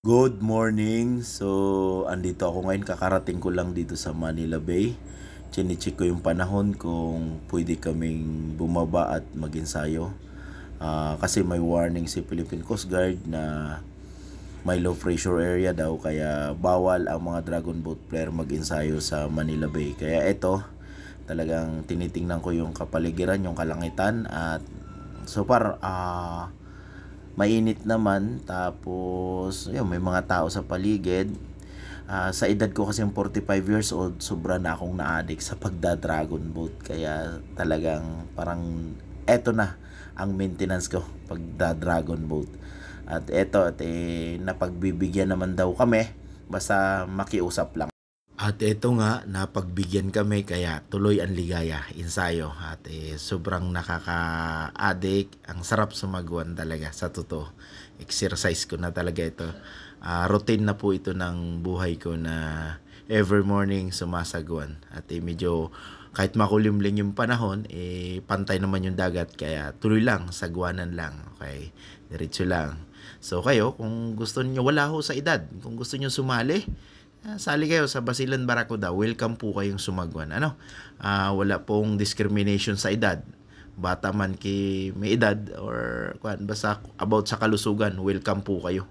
Good morning. So, andito ako ngayon. Kakarating ko lang dito sa Manila Bay. Chine-check ko yung panahon kung pwede kaming bumaba at mag-ensayo. Kasi may warning si Philippine Coast Guard na may low pressure area daw. Kaya bawal ang mga dragon boat player mag-ensayo sa Manila Bay. Kaya eto, talagang tinitingnan ko yung kapaligiran, yung kalangitan. At so far, mainit naman, tapos yun, may mga tao sa paligid. Sa edad ko kasi 45 years old, sobra na akong na-addict sa pagda-dragon boat. Kaya talagang parang eto na ang maintenance ko, pagda-dragon boat. At eto, napagbibigyan naman daw kami, basta makiusap lang. At eto nga, napagbigyan kami kaya tuloy ang ligaya, ensayo. At sobrang nakaka-addict, ang sarap sumagwan talaga sa totoo. Exercise ko na talaga ito. Routine na po ito ng buhay ko na every morning sumasagwan. At medyo kahit makulimlim yung panahon, pantay naman yung dagat. Kaya tuloy lang, sagwanan lang. Okay, diretso lang. So kayo, kung gusto niyo, wala ho sa edad. Kung gusto niyo sumali, sali kayo sa Basilan Barracuda. Welcome po kayong sumagwan. Wala pong discrimination sa edad. Bata man may edad or basta about sa kalusugan, welcome po kayo.